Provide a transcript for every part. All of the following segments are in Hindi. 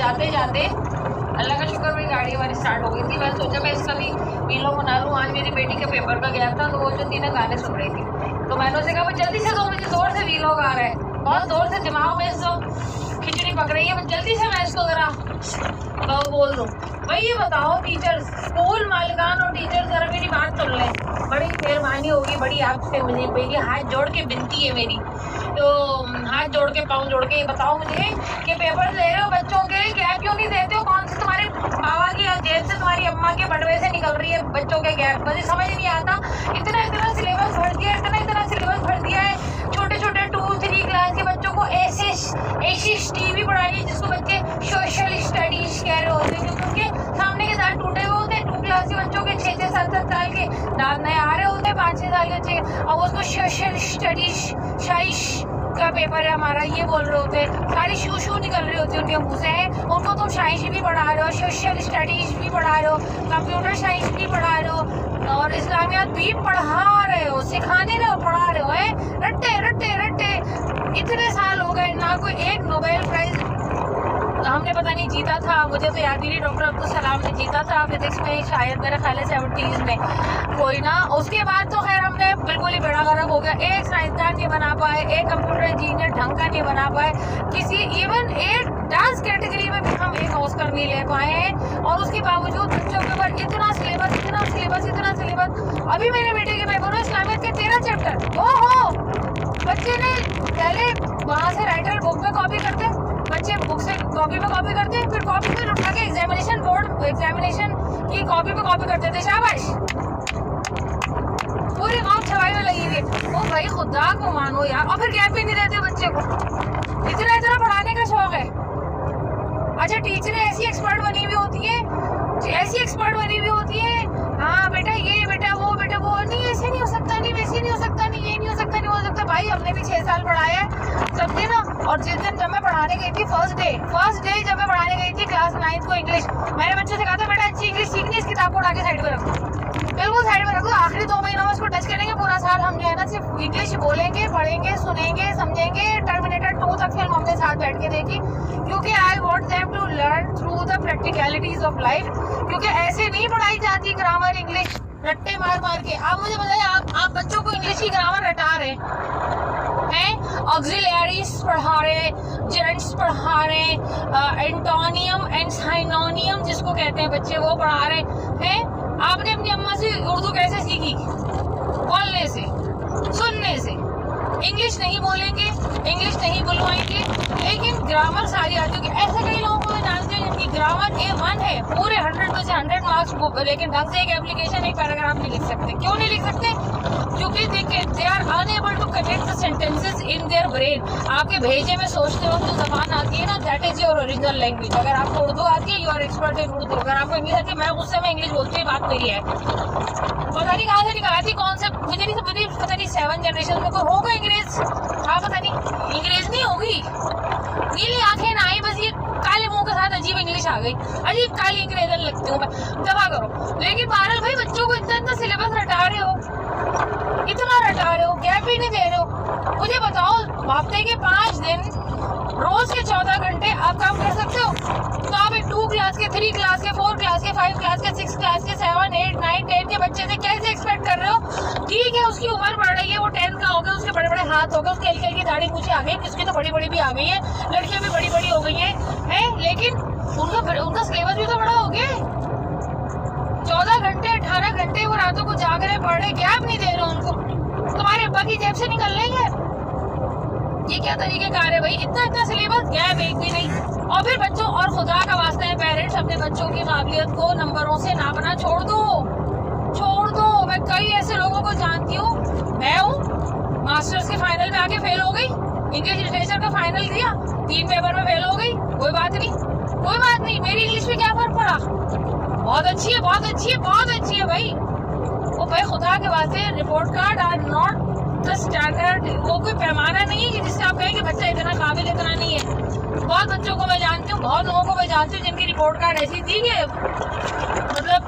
जाते जाते अल्लाह का शुक्र मेरी गाड़ी हमारी स्टार्ट हो गई थी। मैं सोचा मैं इसका भी वीलॉग बना लूँ। आज मेरी बेटी के पेपर का गया था तो वो जो थी ना गाने सुन रही थी, तो मैंने उसे कहा जल्दी से दो, मुझे जोर से वीलॉग आ रहा है, बहुत जोर से दिमाग में जो खिचड़ी पक रही है, जल्दी से मैं इसको जरा बोल दूँ। भाई ये बताओ टीचर, स्कूल मालिकान और टीचर जरा मेरी बात सुन लें, बड़ी मेहरबानी होगी, बड़ी आपसे मुझे मेरी हाथ जोड़ के विनती है मेरी, तो हाथ जोड़ के पाँव जोड़ के बताओ मुझे कि पेपर दे रहे हो बच्चों के, गैप क्यों नहीं देते हो? कौन से तुम्हारे बाबा की जेब से तुम्हारी अम्मा के बटवे से निकल रही है बच्चों के गैप? मुझे समझ नहीं आता। इतना इतना सिलेबस भर दिया है, इतना इतना सिलेबस भर दिया है। छोटे छोटे 2-3 क्लास के बच्चों को SST भी पढ़ाई है, जिसको बच्चे सोशल स्टडीज कह रहे होते हैं, क्योंकि उनके सामने के दांत टूटे हुए होते हैं। 2 क्लास के बच्चों के 6-7 साल के दांत नए आ रहे होते हैं, 5-6 साल के बच्चे, और उसको सोशल स्टडीज का पेपर है हमारा, ये बोल रहे होते हैं। सारी शू निकल रही होती है उनके मुँह से। उनको तुम साइंस भी पढ़ा रहे हो, सोशल स्टडीज भी पढ़ा रहे हो, कंप्यूटर साइंस भी पढ़ा रहे हो, और इस्लामियात भी पढ़ा रहे हो, सिखाने रहे हो, पढ़ा रहे हो। रट्टे रट्टे रट्टे इतने साल हो गए, ना कोई एक नोबेल प्राइज हमने पता नहीं जीता था, मुझे तो याद ही नहीं। डॉक्टर अब्दुल सलाम ने जीता था फिजिक्स में, शायद मेरे ख्याल है 70s में, कोई ना। उसके बाद तो खैर हमने बिल्कुल ही बेड़ा गर्क हो गया। एक साइंसदान नहीं बना पाए, एक कंप्यूटर इंजीनियर ढंग का नहीं बना पाए, किसी इवन एक डांस कैटेगरी में भी हम एक ऑस्कर नहीं ले पाए हैं। और उसके बावजूद बच्चों के ऊपर इतना सिलेबस, इतना सिलेबस, इतना सिलेबस। अभी मेरे बेटे के पेपर में इस्लामियत के 13 चैप्टर। ओहो, बच्चे ने पहले वहाँ से राइटर बुक में कॉपी करते, बच्चे बुक से कॉपी पे कॉपी करते, फिर कॉपी पे उठा के एग्जामिनेशन बोर्ड एग्जामिनेशन की कॉपी पे कॉपी करते थे। शाबाश, पूरी कॉप छवाई में लगी हुई। ओ भाई खुदा को मानो यार। और फिर गैप भी नहीं देते बच्चे को, इतना इतना पढ़ाने का शौक है। अच्छा, टीचरें ऐसी एक्सपर्ट बनी हुई होती है, ऐसी एक्सपर्ट बनी हुई होती है, हाँ बेटा ये, बेटा वो, बेटा वो, नहीं ऐसे नहीं हो सकता, नहीं वैसे नहीं हो सकता, नहीं ये नहीं हो सकता, नहीं हो सकता। भाई हमने भी 6 साल पढ़ाया है सबने ना। और जिस दिन जब मैं पढ़ाने गई थी फर्स्ट डे जब मैं पढ़ाने गई थी क्लास 9th को इंग्लिश, मैंने बच्चों से कहा था बेटा अच्छी इंग्लिश सीखनी, इस किताब को उठा के साइड पे रखो, बिल्कुल साइड में रखो। आखिरी 2 महीनों में इसको टच करेंगे, पूरा साल हम जो है ना सिर्फ इंग्लिश बोलेंगे, पढ़ेंगे, सुनेंगे, समझेंगे। टर्मिनेटर 2 तक फिल्म हमने साथ बैठ के देखी, क्योंकि I want them to learn through the practicalities of life, क्योंकि ऐसे नहीं पढ़ाई जाती ग्रामर इंग्लिश रट्टे मार मार के। आप मुझे बताइए, आप बच्चों को इंग्लिश की ग्रामर रटा रहे हैं, ऑक्सिलरीज पढ़ा रहे, जेरेंट्स पढ़ा रहे, एंटोनियम एंड साइनोनियम जिसको कहते हैं बच्चे, वो पढ़ा रहे हैं। आपने अपनी अम्मा से उर्दू कैसे सीखी? बोलने से, सुनने से। इंग्लिश नहीं बोलेंगे, इंग्लिश नहीं बुलवाएंगे, लेकिन ग्रामर सारी आती होगी। ऐसे कई लोगों को मैं जानती हूँ जिनकी ग्रामर A1 है, पूरे 100 में से 100 मार्क्स, लेकिन ढंग से एक एप्लीकेशन, एक पैराग्राफ नहीं लिख सकते। क्यों नहीं लिख सकते? क्योंकि they are unable to connect the sentences in their brain. आपके भेजे में सोचते वक्त जो जबान आती है ना, that is your original language. अगर आपको उर्दू आती है, you are expert in Urdu. अगर आपको इंग्लिश आती है, मैं गुस्से में इंग्लिश बोलती हूँ, बात मेरी है। पता नहीं कहाँ से निकाली, कौन से, मुझे नहीं समझ, पता नहीं 7 जनरेशन में कोई होगा अंग्रेज, हाँ पता नहीं, अंग्रेज नहीं होगी, नीली आंखें ना आई, बस ये काले मुंह के साथ अजीब इंग्लिश आ गई, अजीब काली अंग्रेजन लगती हूँ मैं, दबा करो। लेकिन बहरहाल भाई बच्चों को इतना सिलेबस रटा रहे हो, इतना रटा रहे हो, गैप भी नहीं दे रहे हो। मुझे बताओ, हफ्ते के 5 दिन, रोज के 14 घंटे आप काम कर सकते हो? तो आप एक 2 क्लास के, 3 क्लास के, 4 क्लास के, 5 क्लास के, 6 क्लास के, 7, 8, 9, 10 के बच्चे से कैसे एक्सपेक्ट कर रहे हो? ठीक है, उसकी उम्र बढ़ रही है, वो 10 का हो गया, उसके बड़े बड़े हाथ हो गए, उसकी हल्की हल्की दाढ़ी मूछें आ गई, किसकी तो बड़ी बड़ी भी आ गई है, लड़कियां भी बड़ी बड़ी हो गई है, लेकिन उनका सिलेबस भी तो बड़ा हो गया। 14 घंटे 18 घंटे वो रातों को जाग रहे, पढ़ रहे, गैप नहीं दे रहे उनको। तुम्हारे अब्बा की जेब से निकल लेंगे, ये क्या तरीके कार है भाई? इतना सिलेबस, गैप एक भी नहीं। और फिर बच्चों, और खुदा का वास्ता है पेरेंट्स अपने बच्चों की काबिलियत को नंबरों से नापना छोड़ दो। मैं कई ऐसे लोगों को जानती हूँ, मैं हूँ, मास्टर्स के फाइनल में आके फेल हो गई, इंग्लिश लिटरेचर का फाइनल दिया, 3 पेपर में फेल हो गई, कोई बात नहीं, मेरी इंग्लिश में क्या फर्क पड़ा? बहुत अच्छी है भाई। वो भाई खुदा के वास्ते, report card are not the standard. वो कोई पैमाना नहीं है कि जिससे आप कहें कि बच्चा इतना काबिल, इतना नहीं है। बहुत बच्चों को मैं जानती हूँ, बहुत लोगों को मैं जानती हूँ जिनकी रिपोर्ट कार्ड ऐसी थी कि मतलब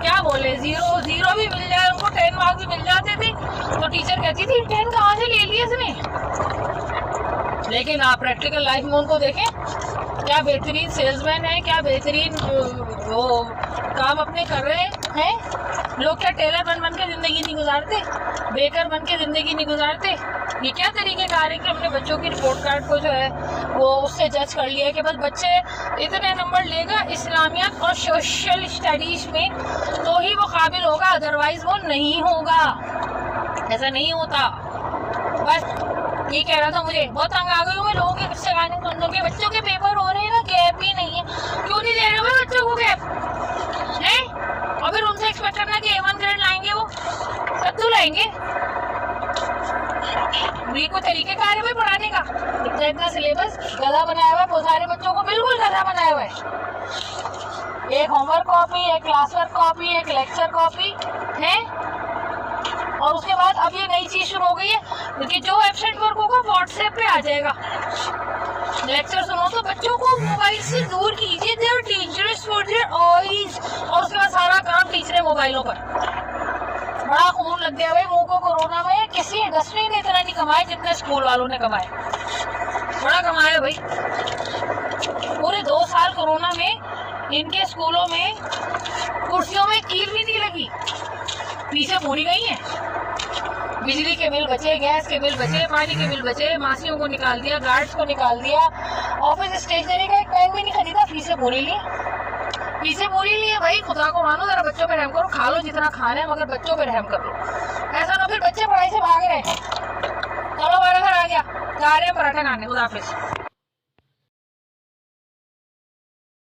क्या बोले, जीरो भी मिल जाए उनको, 10 मार्क्स भी मिल जाते थे, तो टीचर कहती थी 10 कहाँ से ले लिए इसने। लेकिन आप प्रैक्टिकल लाइफ में उनको देखें, क्या बेहतरीन सेल्समैन है, क्या बेहतरीन वो काम अपने कर रहे हैं। लोग क्या टेलर बन के ज़िंदगी नहीं गुजारते, बेकर बन के ज़िंदगी नहीं गुजारते। ये क्या तरीके कार है कि हमने बच्चों की रिपोर्ट कार्ड को जो है वो उससे जज कर लिया कि बस बच्चे इतने नंबर लेगा इस्लामियत और सोशल स्टडीज़ में तो ही वो काबिल होगा, अदरवाइज वो नहीं होगा। ऐसा नहीं होता। बस ये कह रहा था, मुझे बहुत तंग आ गई हूँ मैं लोगों के किस्से गाने सुन के। बच्चों के पेपर हो रहे हैं ना, गैप ही नहीं है। क्यों नहीं दे रहे भाई बच्चों को गैप है? और फिर उनसे एक्सपेक्ट करना कि A1 ग्रेड लाएंगे, वो कद्दू लाएंगे। ये कोई तरीके का है भाई पढ़ाने का? इतना इतना सिलेबस गधा बनाया हुआ है, बहुत सारे बच्चों को बिल्कुल गधा बनाया हुआ है। एक होमवर्क कॉपी, एक क्लास वर्क कॉपी, एक लेक्चर कॉपी है। और उसके बाद अब ये नई चीज शुरू हो गई है कि जो एब्सेंट वर्क होगा व्हाट्सएप पे आ जाएगा। लेक्चर सुनो तो बच्चों को मोबाइल से दूर कीजिए, there teachers for their eyes. और उसके बाद सारा काम टीचरें मोबाइलों पर। बड़ा खून लग गया भाई मुंह को कोरोना में। किसी इंडस्ट्री ने इतना नहीं कमाया जितने स्कूल वालों ने कमाया। बड़ा कमाया भाई। पूरे 2 साल कोरोना में इनके स्कूलों में कुर्सियों में कील भी नहीं लगी, फीसें पूरी गई हैं। बिजली के बिल बचे, गैस के बिल बचे, पानी के बिल बचे, मासियों को निकाल दिया, गार्ड्स को निकाल दिया, ऑफिस स्टेशनरी का एक पेन भी नहीं खरीदा, फीसें पूरी ली। फीसें पूरी ली है भाई। खुदा को मानो, जरा बच्चों पे रहम करो। खा लो जितना खाना है मगर बच्चों पे रहम कर लो। ऐसा ना फिर बच्चे पढ़ाई से भाग रहे हैं। चलो हमारा घर आ गया, जा रहे हैं पराठा खाने। खुदा हाफिज।